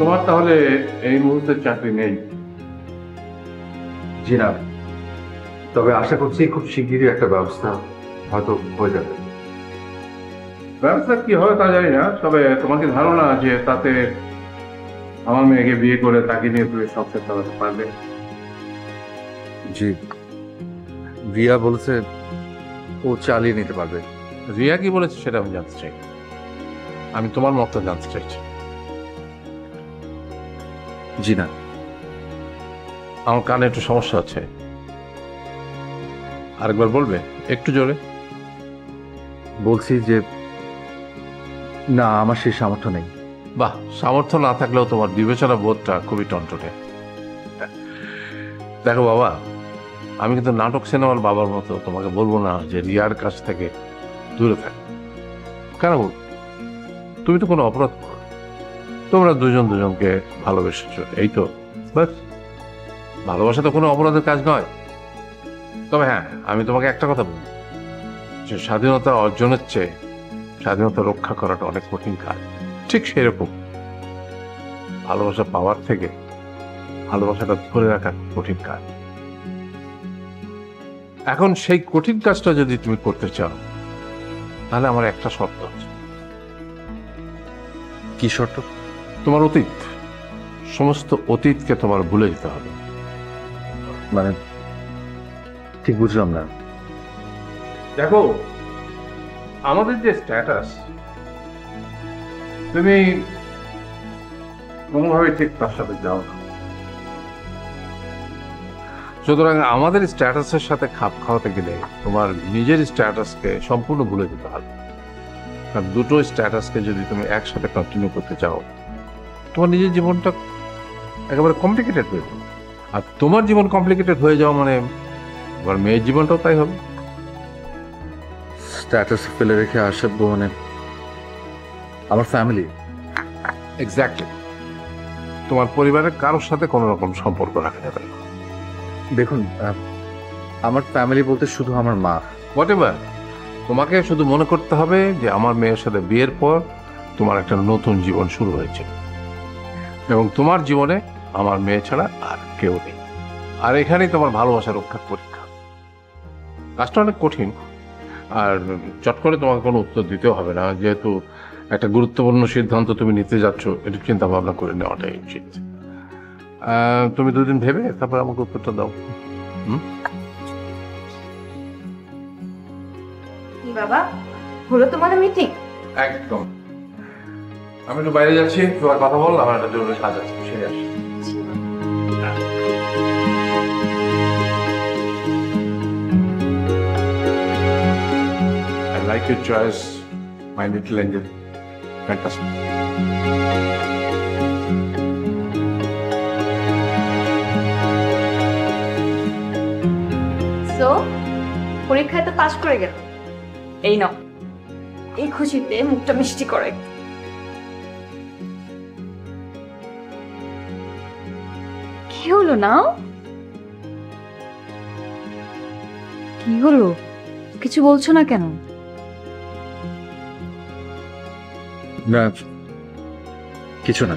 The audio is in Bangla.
তোমার তাহলে এই মুহূর্তে চাকরি নেই? জি না, তবে আশা করছি খুব শিগগিরই একটা ব্যবস্থা হয়তো হয়ে যাবে। ব্যবস্থা কি হবে তা জানি না, তবে তোমার কি ধারণা যে তাতে আমার মেয়েকে বিয়ে করে তাকে নিয়ে তুমি সংসার চালাতে পারবে? জি, রিয়া বলেছে ও চালিয়ে নিতে পারবে। রিয়া কি বলেছে সেটা আমি জানতে চাই, আমি তোমার মত জানতে চাইছি। জি না। আমার কানে একটু সমস্যা আছে, আরেকবার বলবে একটু জোরে? বলছি যে না, আমার সেই সামর্থ্য নেই। বাহ, সামর্থ্য না থাকলেও তোমার বিবেচনা বোধটা খুবই টনটনে। দেখো বাবা, আমি কিন্তু নাটক সিনেমার বাবার মতো তোমাকে বলবো না যে রিয়ার কাছ থেকে দূরে থাক। কেন বল? তুমি তো কোনো অপরাধ করো, তোমরা দুজন দুজনকে ভালোবেসেছো, এই তো বাস। ভালোবাসা তো কোনো অপরাধের কাজ নয়। তবে হ্যাঁ, আমি তোমাকে একটা কথা বলবো, যে স্বাধীনতা অর্জনের চেয়ে স্বাধীনতা রক্ষা করাটা অনেক কঠিন কাজ। ঠিক সেরকম ভালোবাসা পাওয়ার থেকে ভালোবাসাটা ধরে রাখা কঠিন কাজ। এখন সেই কঠিন কাজটা যদি তুমি করতে চাও, তাহলে আমার একটা শর্ত আছে। কি শর্ত? তোমার অতীত, সমস্ত অতীতকে তোমার ভুলে যেতে হবে। মানে ঠিক বুঝলাম না। দেখো, আমাদের যে স্ট্যাটাস, তুমি কোনোভাবে ঠিক তার সাথে যাও না। সুতরাং আমাদের স্ট্যাটাসের সাথে খাপ খাওয়াতে গেলে তোমার নিজের স্ট্যাটাসকে সম্পূর্ণ ভুলে যেতে হবে। আর দুটো স্ট্যাটাসকে যদি তুমি একসাথে কন্টিনিউ করতে চাও, তোমার নিজের জীবনটা একেবারে কমপ্লিকেটেড হয়ে যাবে। আর তোমার জীবন কমপ্লিকেটেড হয়ে যাওয়া মানে তোমার মেয়ের জীবনটাও তাই হবে। স্ট্যাটাস ফেলে রেখে আসবো মানে আমার ফ্যামিলি? এক্স্যাক্টলি, তোমার পরিবারের কারোর সাথে কোনো রকম সম্পর্ক রাখা যাবে না। দেখুন, আমার ফ্যামিলি বলতে শুধু আমার মা। হোয়াটএভার, তোমাকে শুধু মনে করতে হবে যে আমার মেয়ের সাথে বিয়ের পর তোমার একটা নতুন জীবন শুরু হয়েছে, এবং তোমার জীবনে আমার মেয়ে ছাড়া আর কেউ নেই। আর এখানেই তোমার ভালোবাসা রক্ষার পরীক্ষা। কাজটা অনেক কঠিন, আর চট করে তোমাকে কোনো উত্তর দিতেও হবে না, যেহেতু একটা গুরুত্বপূর্ণ সিদ্ধান্ত তুমি নিতে যাচ্ছ, একটু চিন্তা ভাবনা করে নেওয়াটাই উচিত। তুমি দুদিন ভেবে তারপর আমাকে উত্তরটা দাও। বাবা, হলো তোমাদের মিটিং? একদম। আমি একটু বাইরে যাচ্ছি, তোমার কথা বল, আমার একটা জরুরি কাজ আছে, সেরে আসি। I like your choice, my little angel. Fantastic. So পরীক্ষায় তো পাশ করে গেল, এই নাও, এই খুশিতে মুখটা মিষ্টি করে। কি হলো নাও? কি হলো? কিছু বলছো না কেন? না, কিছু না।